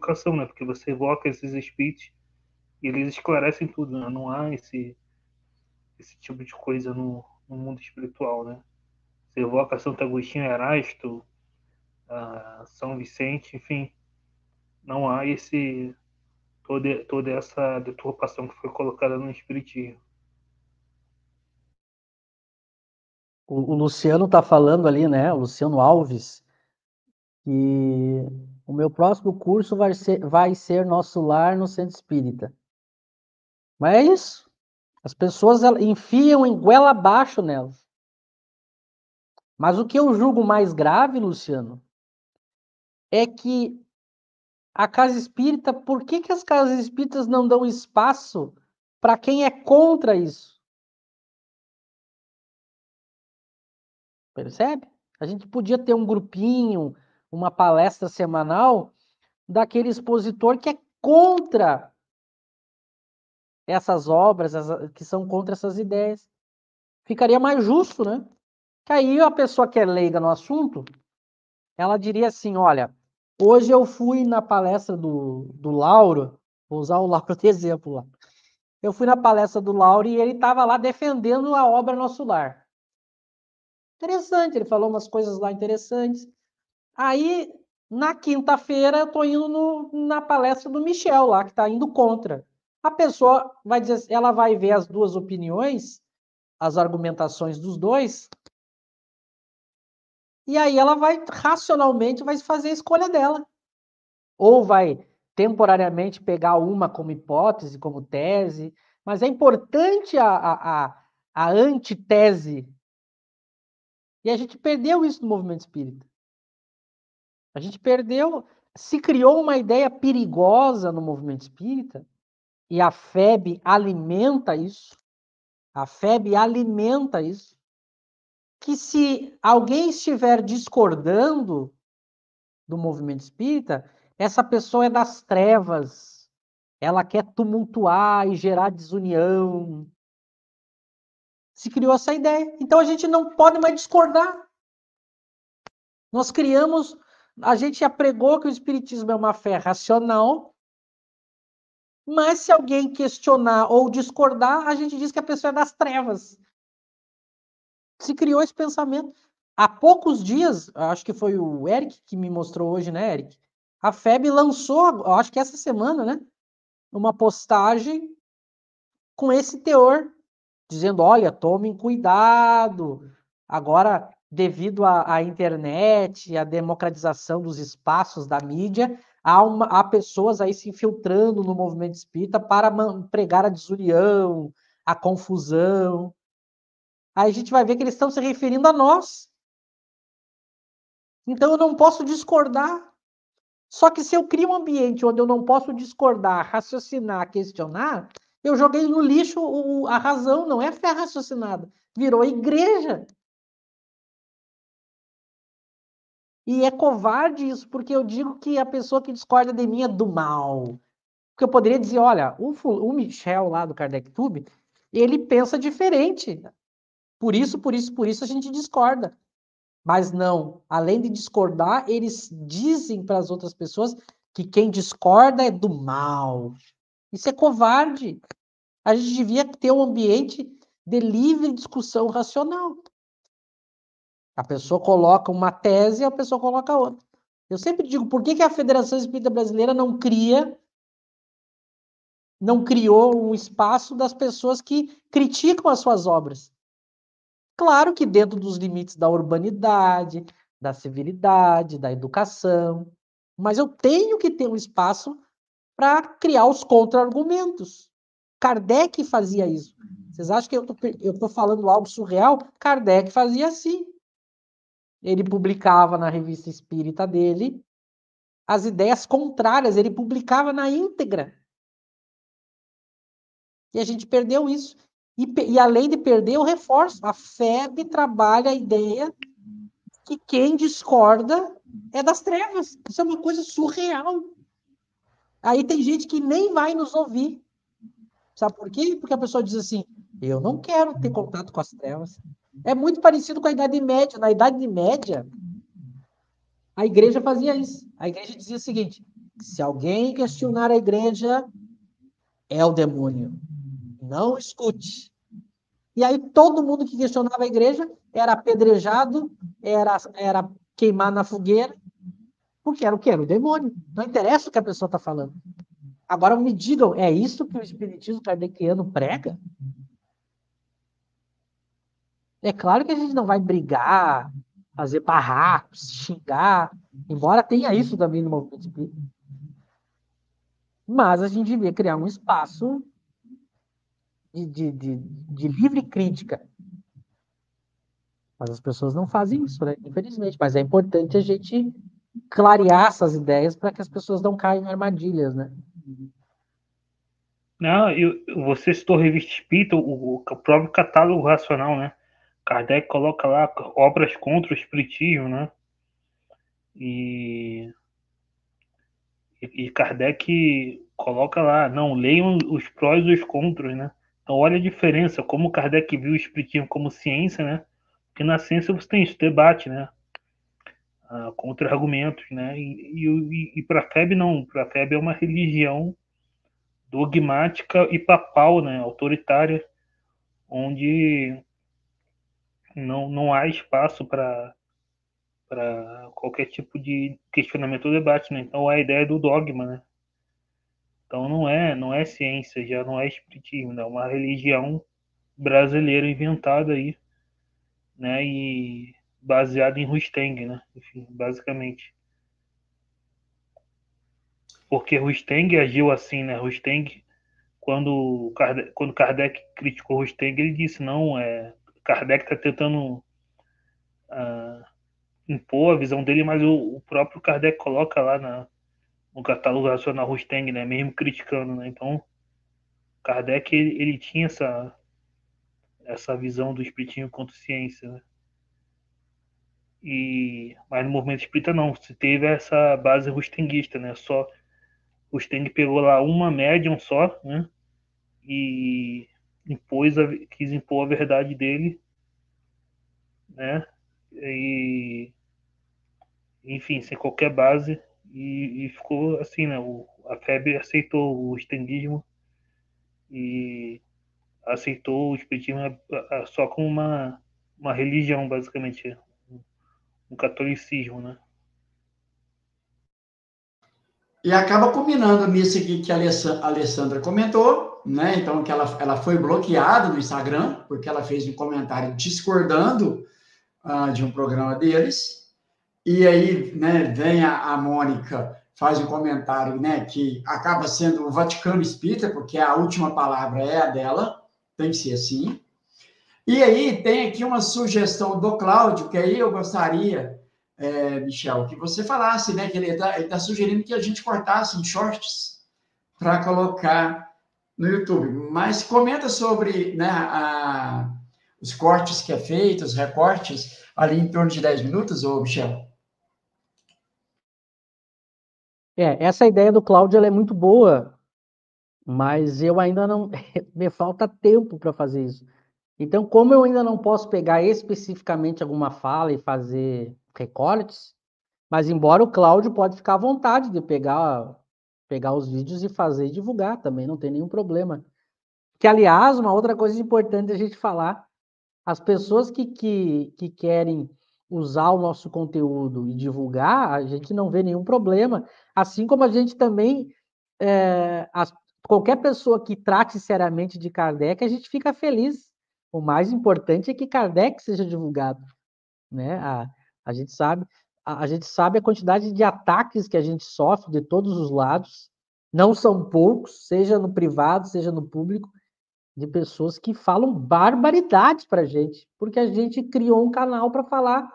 evocação, né? Porque você evoca esses espíritos e eles esclarecem tudo, né? Não há esse tipo de coisa no mundo espiritual, né? Você evoca Santo Agostinho, Erasto, São Vicente, enfim, não há toda essa deturpação que foi colocada no espiritismo. O Luciano está falando ali, né? O Luciano Alves, que o meu próximo curso vai ser Nosso Lar no Centro Espírita. Mas é isso. As pessoas enfiam em goela abaixo nelas. Mas o que eu julgo mais grave, Luciano, é que a casa espírita, por que as casas espíritas não dão espaço para quem é contra isso? Percebe? A gente podia ter um grupinho, uma palestra semanal daquele expositor que é contra essas obras, que são contra essas ideias. Ficaria mais justo, né? Que aí a pessoa que é leiga no assunto, ela diria assim, olha, hoje eu fui na palestra do Lauro, vou usar o Lauro de exemplo lá. Eu fui na palestra do Lauro e ele estava lá defendendo a obra Nosso Lar. Interessante, ele falou umas coisas lá interessantes. Aí, na quinta-feira, eu estou indo na palestra do Michel lá, que está indo contra. A pessoa vai dizer, ela vai ver as duas opiniões, as argumentações dos dois, e aí ela vai, racionalmente, vai fazer a escolha dela. Ou vai temporariamente pegar uma como hipótese, como tese, mas é importante a antitese. E a gente perdeu isso no movimento espírita. A gente perdeu, se criou uma ideia perigosa no movimento espírita, e a FEB alimenta isso, a FEB alimenta isso, que se alguém estiver discordando do movimento espírita, essa pessoa é das trevas, ela quer tumultuar e gerar desunião. Se criou essa ideia. Então a gente não pode mais discordar. Nós criamos, a gente já pregou que o espiritismo é uma fé racional, mas se alguém questionar ou discordar, a gente diz que a pessoa é das trevas. Se criou esse pensamento. Há poucos dias, acho que foi o Eric que me mostrou hoje, né, Eric? A FEB lançou, acho que essa semana, né, uma postagem com esse teor, dizendo, olha, tomem cuidado. Agora, devido à internet, à democratização dos espaços da mídia, há pessoas aí se infiltrando no movimento espírita para pregar a desunião, a confusão. Aí a gente vai ver que eles estão se referindo a nós. Então eu não posso discordar. Só que se eu crio um ambiente onde eu não posso discordar, raciocinar, questionar, eu joguei no lixo a razão, não é fé raciocinada. Virou igreja. E é covarde isso, porque eu digo que a pessoa que discorda de mim é do mal. Porque eu poderia dizer, olha, o Michel lá do Kardec Tube, ele pensa diferente. Por isso a gente discorda. Mas não, além de discordar, eles dizem para as outras pessoas que quem discorda é do mal. Isso é covarde. A gente devia ter um ambiente de livre discussão racional. A pessoa coloca uma tese e a pessoa coloca outra. Eu sempre digo, por que a Federação Espírita Brasileira não criou um espaço das pessoas que criticam as suas obras? Claro que dentro dos limites da urbanidade, da civilidade, da educação, mas eu tenho que ter um espaço para criar os contra-argumentos. Kardec fazia isso. Vocês acham que eu estou falando algo surreal? Kardec fazia assim. Ele publicava na revista espírita dele as ideias contrárias, ele publicava na íntegra. E a gente perdeu isso. E além de perder, eu reforço. A FEB trabalha a ideia que quem discorda é das trevas. Isso é uma coisa surreal. Aí tem gente que nem vai nos ouvir. Sabe por quê? Porque a pessoa diz assim, eu não quero ter contato com as trevas. É muito parecido com a Idade Média. Na Idade Média, a igreja fazia isso. A igreja dizia o seguinte, Se alguém questionar a igreja, é o demônio. Não escute. E aí todo mundo que questionava a igreja era apedrejado, era queimado na fogueira, porque era o quê? Era o demônio. Não interessa o que a pessoa está falando. Agora me digam, é isso que o espiritismo kardeciano prega? É claro que a gente não vai brigar, fazer barracos, xingar, embora tenha isso também no movimento espírita. Mas a gente devia criar um espaço de livre crítica. Mas as pessoas não fazem isso, né? Infelizmente. Mas é importante a gente clarear essas ideias para que as pessoas não caiam em armadilhas, né? Não, você citou Revista Espírita, o próprio catálogo racional, né? Kardec coloca lá obras contra o espiritismo, né? E, e Kardec coloca lá, não, leiam os prós e os contras, né? Então olha a diferença, como Kardec viu o espiritismo como ciência, né? Porque na ciência você tem isso, debate, né? Contra-argumentos, né? E para a FEB não, para a FEB é uma religião dogmática e papal, né? Autoritária, onde não há espaço para qualquer tipo de questionamento ou debate, né? Então a ideia do dogma, né? Então não é ciência, já não é espiritismo, né? É uma religião brasileira inventada aí, né? E baseada em Rusteng, né? Enfim, basicamente. Porque Rusteng agiu assim, né? Rusteng, quando Kardec criticou Rusteng, ele disse, não, Kardec está tentando uh, impor a visão dele, mas o próprio Kardec coloca lá no catálogo racional Rusteng, né? Mesmo criticando, né? Então, Kardec, ele tinha essa visão do espiritismo quanto ciência, né? Mas no movimento espírita não, se teve essa base rustenguista, né? Só Rusteng pegou lá uma médium só, né? E quis impor a verdade dele, né? E, enfim, sem qualquer base, e ficou assim, né? A FEB aceitou o estenguismo e aceitou o espiritismo só como uma religião, basicamente, um catolicismo, né? E acaba combinando nisso aqui que a Alessandra comentou, né? Então, que ela foi bloqueada no Instagram, porque ela fez um comentário discordando de um programa deles. E aí, né, vem a Mônica, faz um comentário, né, que acaba sendo o Vaticano Espírita, porque a última palavra é a dela, tem que ser assim. E aí tem aqui uma sugestão do Cláudio, que aí eu gostaria, Michel, que você falasse, né, que ele tá sugerindo que a gente cortasse em shorts para colocar no YouTube. Mas comenta sobre, né, os cortes que é feito, os recortes, ali em torno de 10 minutos, ô Michel? Essa ideia do Cláudio ela é muito boa, mas eu ainda não. Me falta tempo para fazer isso. Então, como eu ainda não posso pegar especificamente alguma fala e fazer recortes, mas embora o Cláudio pode ficar à vontade de pegar os vídeos e fazer e divulgar também, não tem nenhum problema. Que, aliás, uma outra coisa importante a gente falar, as pessoas que querem usar o nosso conteúdo e divulgar, a gente não vê nenhum problema, assim como a gente também, qualquer pessoa que trate seriamente de Kardec, a gente fica feliz. O mais importante é que Kardec seja divulgado, né? A gente sabe, a gente sabe a quantidade de ataques que a gente sofre de todos os lados, não são poucos, seja no privado, seja no público, de pessoas que falam barbaridades para a gente, porque a gente criou um canal para falar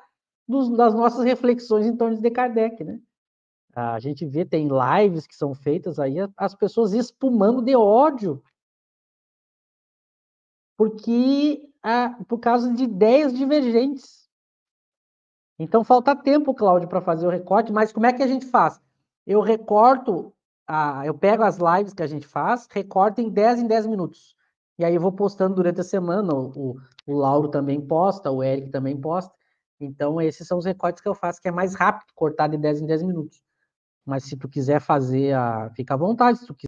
das nossas reflexões em torno de Kardec, né? A gente vê, tem lives que são feitas aí, as pessoas espumando de ódio, por causa de ideias divergentes. Então falta tempo, Cláudio, para fazer o recorte, mas como é que a gente faz? Eu recorto, eu pego as lives que a gente faz, recorto em 10 minutos. E aí eu vou postando durante a semana, o Lauro também posta, o Eric também posta. Então esses são os recortes que eu faço, que é mais rápido, cortar de 10 em 10 minutos. Mas se tu quiser fazer, fica à vontade. Se tu